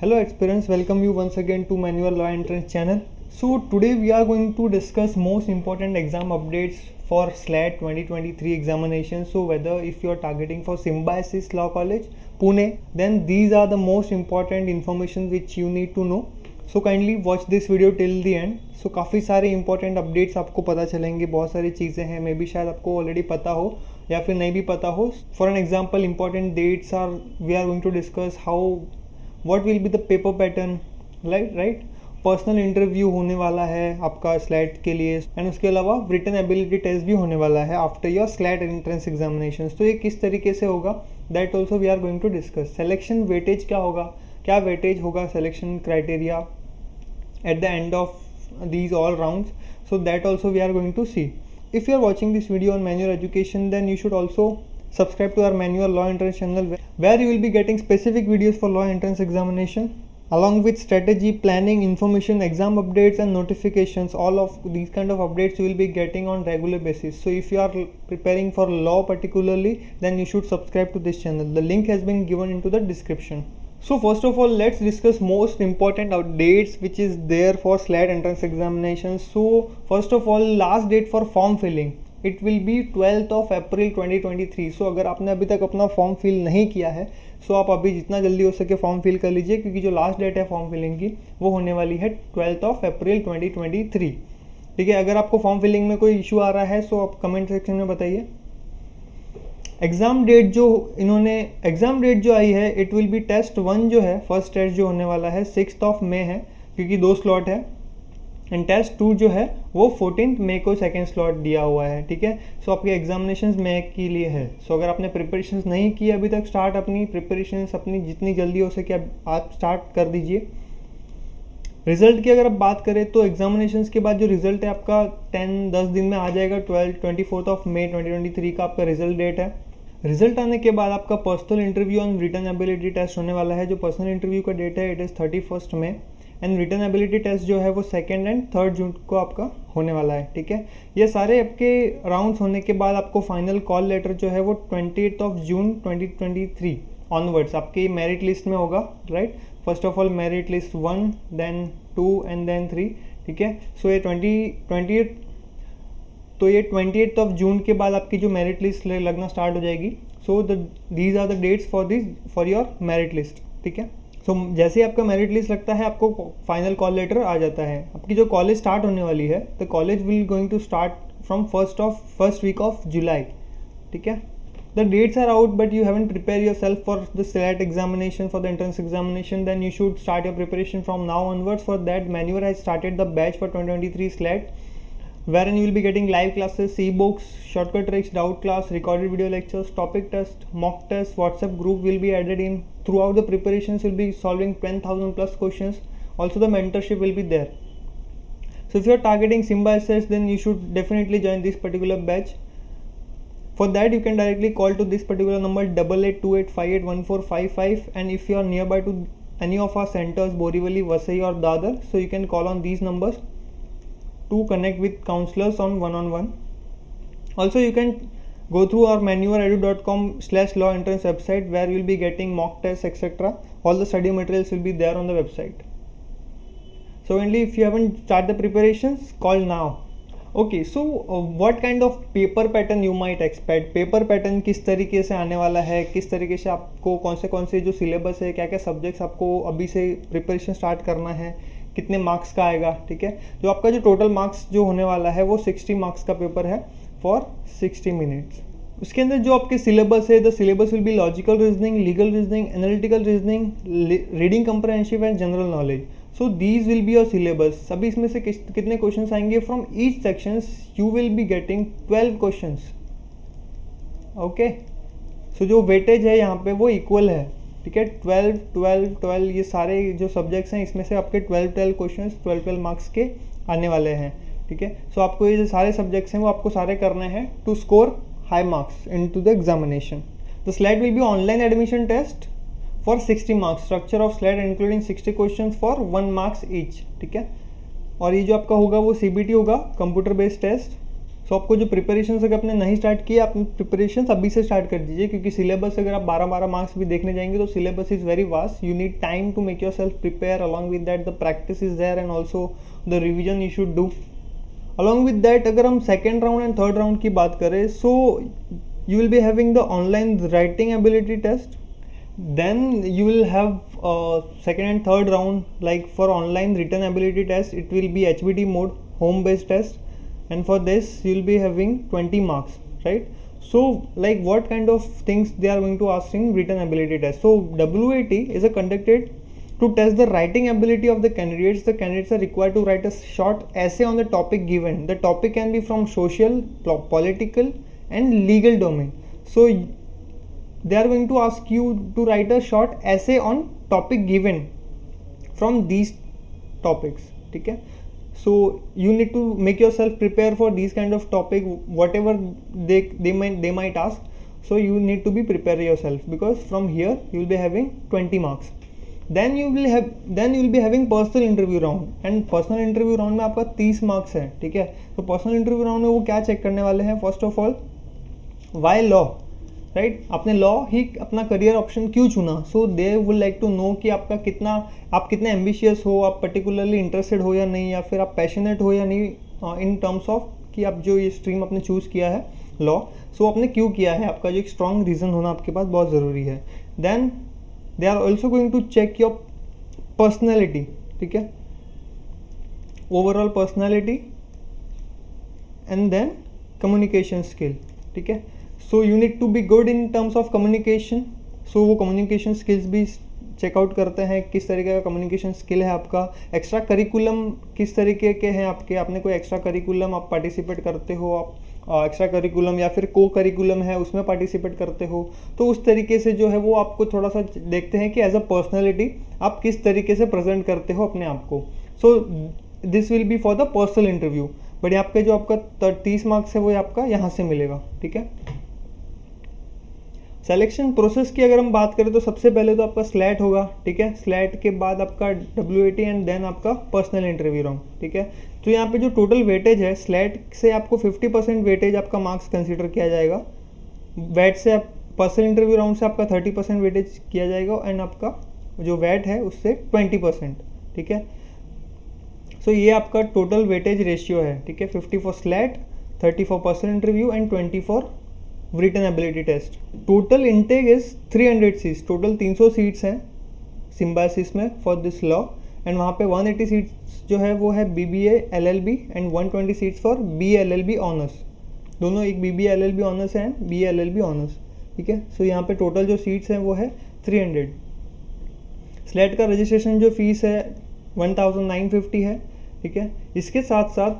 Hello aspirants, welcome you once again to Manual Law Entrance channel. So today we are going to discuss most important exam updates for SLAT 2023 examination. So whether if you are targeting for Symbiosis Law College, Pune, then these are the most important information which you need to know. So kindly watch this video till the end. So काफ़ी सारे important updates आपको पता चलेंगे, बहुत सारी चीज़ें हैं, may be शायद आपको ऑलरेडी पता हो या फिर नहीं भी पता हो. For an example important dates are we are going to discuss how what will be the paper pattern, right? Personal interview होने वाला है आपका स्लैट के लिए एंड उसके अलावा रिटन एबिलिटी टेस्ट भी होने वाला है after your SLAT entrance examination. तो ये किस तरीके से होगा that also we are going to discuss. Selection weightage क्या होगा, क्या वेटेज होगा selection criteria at the end of these all rounds, so that also we are going to see. If you are watching this video on manual education, then you should also subscribe to our manual law entrance channel where you will be getting specific videos for law entrance examination along with strategy, planning, information, exam updates and notifications. All of these kind of updates you will be getting on regular basis. So if you are preparing for law particularly, then you should subscribe to this channel. The link has been given into the description. So first of all, let's discuss most important updates which is there for SLAT entrance examination. So first of all, last date for form filling, it will be 12th of April 2023. So अगर आपने अभी तक अपना form fill नहीं किया है, सो आप अभी जितना जल्दी हो सके फॉर्म फिल कर लीजिए, क्योंकि जो लास्ट डेट है फॉर्म फिलिंग की वो होने वाली है 12th of April 2023. ठीक है, अगर आपको फॉर्म फिलिंग में कोई इशू आ रहा है सो आप कमेंट सेक्शन में बताइए. एग्ज़ाम डेट जो आई है, इट विल बी टेस्ट 1 जो है, फर्स्ट टेस्ट जो होने वाला है 6th of May है, क्योंकि 2 स्लॉट है. एंड टेस्ट 2 जो है वो 14th May को सेकेंड स्लॉट दिया हुआ है. ठीक है, सो आपके एग्जामिनेशन मे के लिए है. सो अगर आपने प्रिपरेशन नहीं की अभी तक, स्टार्ट अपनी प्रिपरेशन अपनी जितनी जल्दी हो सके आप स्टार्ट कर दीजिए. रिजल्ट की अगर आप बात करें तो एग्जामिनेशन के बाद जो रिजल्ट है आपका 10 दिन में आ जाएगा. 24th of May 2023 का आपका रिजल्ट डेट है. रिजल्ट आने के बाद आपका personal interview on written ability test होने वाला है. जो पर्सनल इंटरव्यू का डेट है it is 31st May and written ability test जो है वो 2nd and 3rd जून को आपका होने वाला है. ठीक है, ये सारे आपके राउंड्स होने के बाद आपको फाइनल कॉल लेटर जो है वो 28th of June 2023 ऑनवर्ड्स आपकी मेरिट लिस्ट में होगा. Right, first of all merit list 1 then 2 and then 3. ठीक है, सो ये 28th of June के बाद आपकी जो मेरिट लिस्ट लगना स्टार्ट हो जाएगी. So these are the dates for your merit list. ठीक है, सो जैसे ही आपका मेरिट लिस्ट लगता है आपको फाइनल कॉल लेटर आ जाता है. आपकी जो कॉलेज स्टार्ट होने वाली है, the college will going to start from first week of July. ठीक है, the dates are out but you haven't prepared yourself for the SLAT examination, for the entrance examination, then you should start your preparation from now onwards. For that, Manual has started the batch for 2023 SLAT, wherein you will be getting live classes, e-books, shortcut tricks, doubt class, recorded video lectures, topic test, mock test. WhatsApp group will be added in. Throughout the preparations you'll be solving 10,000 plus questions. Also the mentorship will be there. So if you are targeting Symbiosis, then you should definitely join this particular batch. For that you can directly call to this particular number 8828581455, and if you are nearby to any of our centers, Borivali, Vasai or Dadar, so you can call on these numbers to connect with counselors on one-on-one. Also you can go through our manualedu.com/law entrance website where you will be getting mock tests etc. All the study materials will be there on the website. So only if you haven't started the preparations, call now. Okay, so what kind of paper pattern you might expect. Paper pattern किस तरीके से आने वाला है, किस तरीके से आपको कौन से जो सिलेबस है, क्या क्या सब्जेक्ट्स आपको अभी से प्रिपरेशन स्टार्ट करना है, कितने मार्क्स का आएगा. ठीक है, जो आपका जो टोटल मार्क्स जो होने वाला है वो 60 मार्क्स का पेपर है फॉर 60 मिनट्स. उसके अंदर जो आपके सिलेबस है, the syllabus will be logical reasoning, legal reasoning, analytical reasoning, reading comprehensive and general knowledge. So these will be your syllabus. अभी इसमें से कितने क्वेश्चंस आएंगे from each sections, you will be getting 12 questions. Okay, so जो weightage है यहाँ पे वो इक्वल है. ठीक है, 12 12 12 ये सारे जो सब्जेक्ट्स हैं इसमें से आपके 12 क्वेश्चंस 12 मार्क्स के आने वाले हैं. ठीक है, सो आपको ये जो सारे सब्जेक्ट्स हैं वो आपको सारे करने हैं to score high marks into the examination. The SLAT will be online admission test for 60 marks. Structure of SLAT including 60 questions for 1 marks each. ठीक है, और ये जो आपका होगा वो CBT होगा, कंप्यूटर बेस्ड टेस्ट. सो आपको जो प्रिपरेशन अगर आपने नहीं स्टार्ट किया, आप प्रिपरेशन अभी से स्टार्ट कर दीजिए, क्योंकि सिलेबस अगर आप 12 मार्क्स भी देखने जाएंगे तो syllabus is very vast. You need time to make yourself prepare. Along with that the practice is there and also the revision you should do. Along with that अगर हम second round and third round की बात करें, so you will be having the online writing ability test. Then you will have second and third round, like for online written ability test it will be HBT mode, home based test, and for this you will be having 20 marks, right? So like what kind of things they are going to ask in written ability test. So WAT is conducted to test the writing ability of the candidates. The candidates are required to write a short essay on the topic given. The topic can be from social, political and legal domain. So they are going to ask you to write a short essay on topic given from these topics. ठीक है, so you need to make yourself prepare for these kind of topic, whatever they might ask. So you need to be prepare yourself, because from here you will be having 20 marks. then you will be having personal interview round, and personal interview round में आपका 30 marks है. ठीक है, तो personal interview round में वो क्या check करने वाले हैं? First of all, why law, right? आपने लॉ ही अपना करियर ऑप्शन क्यों चुना? So they would like to know कि आप कितने एम्बिशियस हो, आप पर्टिकुलरली इंटरेस्टेड हो या नहीं, या फिर आप पैशनेट हो या नहीं इन टर्म्स ऑफ कि आप जो ये स्ट्रीम आपने चूज़ किया है लॉ, सो आपने क्यों किया है, आपका जो एक स्ट्रॉन्ग रीज़न होना आपके पास बहुत ज़रूरी है. Then they are also going to check your personality. ठीक है, overall personality and then communication skill. ठीक है, so you need to be good in terms of communication. So वो कम्युनिकेशन स्किल्स भी चेकआउट करते हैं, किस तरीके का कम्युनिकेशन स्किल है आपका. एक्स्ट्रा करिकुलम किस तरीके के हैं आपके, आपने कोई एक्स्ट्रा करिकुलम आप पार्टिसिपेट करते हो, आप एक्स्ट्रा करिकुलम या फिर को करिकुलम है उसमें पार्टिसिपेट करते हो, तो उस तरीके से जो है वो आपको थोड़ा सा देखते हैं कि एज अ पर्सनैलिटी आप किस तरीके से प्रेजेंट करते हो अपने आप को. So this will be for the personal interview. But यहाँ पे जो आपका 30 मार्क्स है वो आपका यहाँ से मिलेगा. ठीक है, सिलेक्शन प्रोसेस की अगर हम बात करें तो सबसे पहले तो आपका स्लैट होगा. ठीक है, स्लैट के बाद आपका WAT एंड देन आपका पर्सनल इंटरव्यू राउंड. ठीक है, तो यहाँ पे जो टोटल वेटेज है, स्लैट से आपको 50% वेटेज आपका मार्क्स कंसीडर किया जाएगा, वैट से पर्सनल इंटरव्यू राउंड से आपका 30% वेटेज किया जाएगा, एंड आपका जो वैट है उससे 20%. ठीक है, सो ये आपका टोटल वेटेज रेशियो है. ठीक है, 50 for slate, 30 for personal interview and 20 for written ability test. Total intake is 300 seats. Total 300 seats हैं सिम्बायोसिस में फॉर दिस लॉ, एंड वहाँ पे 180 सीट्स जो है वो है BBA LLB and 120 seats for BLLB honours. दोनों एक BBA LLB ऑनर्स है एंड BA LLB ऑनर्स. ठीक है, सो यहाँ पे टोटल जो सीट्स हैं वो है 300. स्लेट का रजिस्ट्रेशन जो फीस है 1950 है. ठीक है, इसके साथ साथ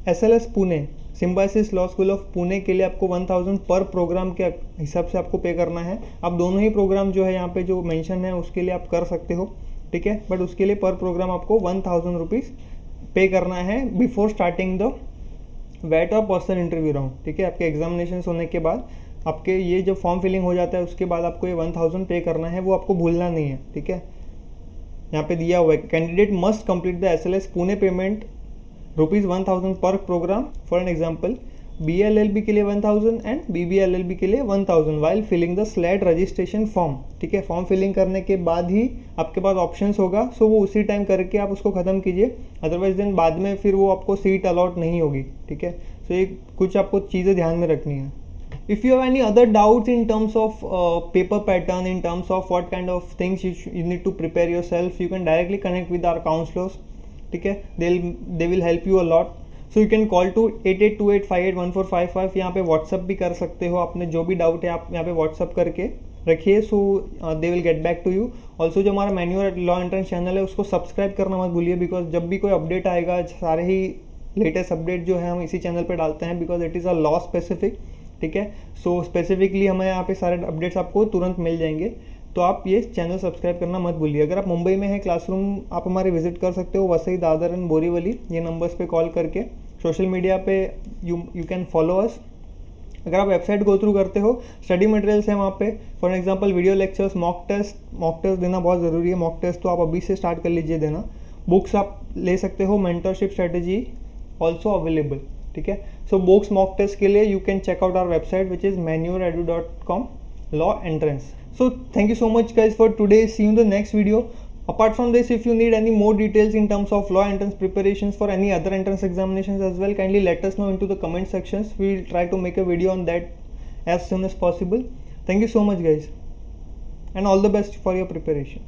SLS Pune, symbiosis law school of Pune के लिए आपको 1000 पर प्रोग्राम के हिसाब से आपको पे करना है. आप दोनों ही प्रोग्राम जो है यहाँ पे जो मेंशन है उसके लिए आप कर सकते हो. ठीक है, बट उसके लिए पर प्रोग्राम आपको 1000 रुपीज़ पे करना है बिफोर स्टार्टिंग द वैट और पर्सनल इंटरव्यू राउंड. ठीक है, आपके एग्जामिनेशन होने के बाद आपके ये जब फॉर्म फिलिंग हो जाता है उसके बाद आपको ये 1000 पे करना है, वो आपको भूलना नहीं है. ठीक है, यहाँ पे दिया हुआ है, candidate must complete the SLS Pune payment ₹1000 पर programme. For an example, BLLB के लिए 1000 एंड BBLLB के लिए 1000 while filling the SLAT registration form. ठीक है, फॉर्म फिलिंग करने के बाद ही आपके पास ऑप्शंस होगा, सो वो उसी टाइम करके आप उसको ख़त्म कीजिए, अदरवाइज देन बाद में फिर वो आपको सीट अलॉट नहीं होगी. ठीक है, सो ये कुछ आपको चीज़ें ध्यान में रखनी है. If you have any other doubts in terms of paper pattern, in terms of what kind of things you need to prepare yourself, you can directly connect with our counselors. ठीक है, they will help you a lot. So you can call to 8828581455. यहाँ पे WhatsApp भी कर सकते हो, आपने जो भी डाउट है आप यहाँ पे व्हाट्सअप करके रखिए. So they will get back to you. Also जो हमारा मैन्युअल लॉ एंट्रेंस चैनल है उसको सब्सक्राइब करना मत भूलिए, बिकॉज जब भी कोई अपडेट आएगा सारे ही लेटेस्ट अपडेट जो है हम इसी चैनल पर डालते हैं, because it is a law specific. ठीक है, सो स्पेसिफिकली हमें यहाँ पे सारे अपडेट्स आपको तुरंत मिल जाएंगे, तो आप ये चैनल सब्सक्राइब करना मत भूलिए. अगर आप मुंबई में हैं, क्लासरूम आप हमारे विजिट कर सकते हो, वसई, दादर एंड बोरीवली, ये नंबर्स पे कॉल करके. सोशल मीडिया पे यू कैन फॉलो अस. अगर आप वेबसाइट गो थ्रू करते हो, स्टडी मटेरियल्स हैं वहाँ पे. For example video lectures, mock test देना बहुत ज़रूरी है. मॉक टेस्ट तो आप अभी से स्टार्ट कर लीजिए देना. बुक्स आप ले सकते हो, मेंटरशिप स्ट्रेटेजी ऑल्सो अवेलेबल. ठीक है. सो बोक्स मॉक टेस्ट के लिए you can check out our website which is manuredu.com law entrance. So thank you so much guys for today. See you in the next video. Apart from this, if you need any more details in terms of law entrance preparations for any other entrance examinations as well, kindly let us know into the comment sections. We will try to make a video on that as soon as possible. Thank you so much guys, and all the best for your preparation.